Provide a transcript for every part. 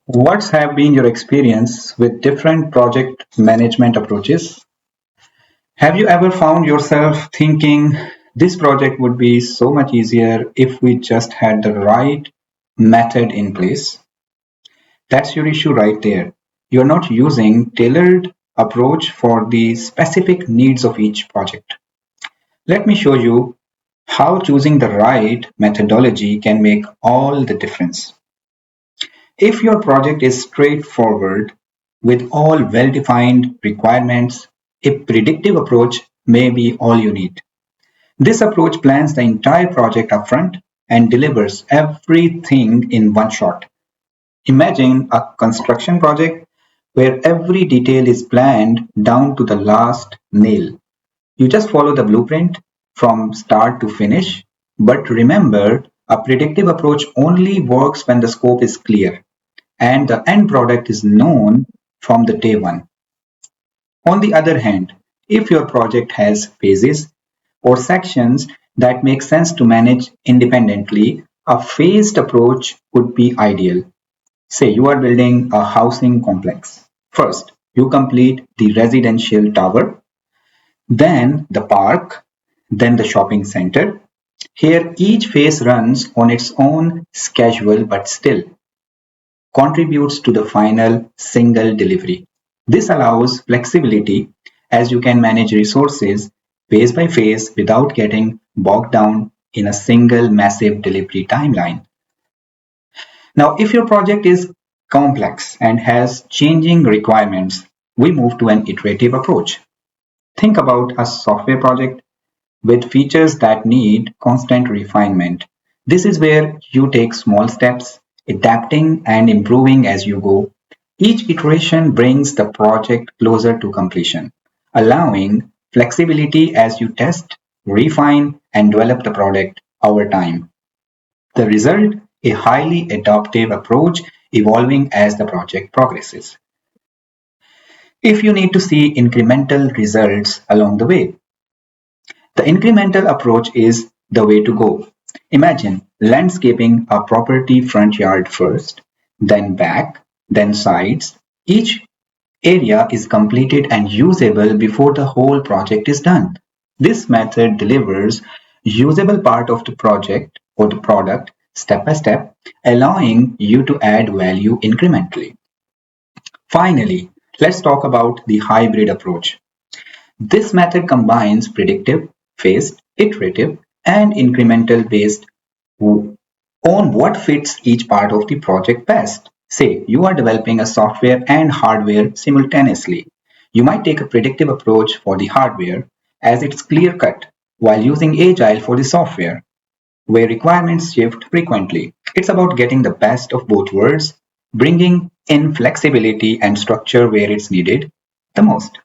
What's have been your experience with different project management approaches? Have you ever found yourself thinking this project would be so much easier if we just had the right method in place? That's your issue right there. You're not using tailored approach for the specific needs of each project. Let me show you how choosing the right methodology can make all the difference. If your project is straightforward with all well-defined requirements, a predictive approach may be all you need. This approach plans the entire project upfront and delivers everything in one shot. Imagine a construction project where every detail is planned down to the last nail. You just follow the blueprint from start to finish, but remember, a predictive approach only works when the scope is clear and the end product is known from the day one. On the other hand, if your project has phases or sections that make sense to manage independently, a phased approach would be ideal. Say you are building a housing complex. First, you complete the residential tower, then the park, then the shopping center. Here, each phase runs on its own schedule but still contributes to the final single delivery. This allows flexibility as you can manage resources phase by phase without getting bogged down in a single massive delivery timeline. Now, if your project is complex and has changing requirements, we move to an iterative approach. Think about a software project with features that need constant refinement. This is where you take small steps, adapting and improving as you go. Each iteration brings the project closer to completion, allowing flexibility as you test, refine, and develop the product over time. The result, a highly adaptive approach evolving as the project progresses. If you need to see incremental results along the way, the incremental approach is the way to go. Imagine landscaping a property front yard first, then back, then sides. Each area is completed and usable before the whole project is done. This method delivers usable part of the project or the product step by step, allowing you to add value incrementally. Finally, let's talk about the hybrid approach. This method combines predictive, phased, iterative, and incremental based on what fits each part of the project best. Say you are developing a software and hardware simultaneously. You might take a predictive approach for the hardware as it's clear cut while using Agile for the software where requirements shift frequently. It's about getting the best of both worlds, bringing in flexibility and structure where it's needed the most.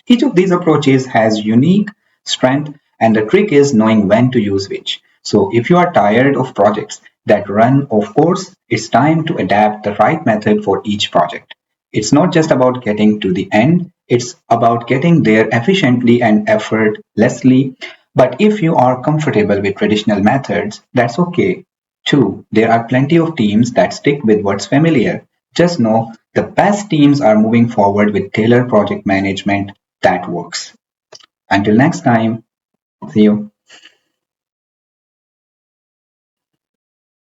Each of these approaches has unique strength and the trick is knowing when to use which. So if you are tired of projects that run off course, it's time to adapt the right method for each project. It's not just about getting to the end, it's about getting there efficiently and effortlessly. But if you are comfortable with traditional methods, that's okay too. There are plenty of teams that stick with what's familiar. Just know the best teams are moving forward with tailored project management that works. Until next time, see you.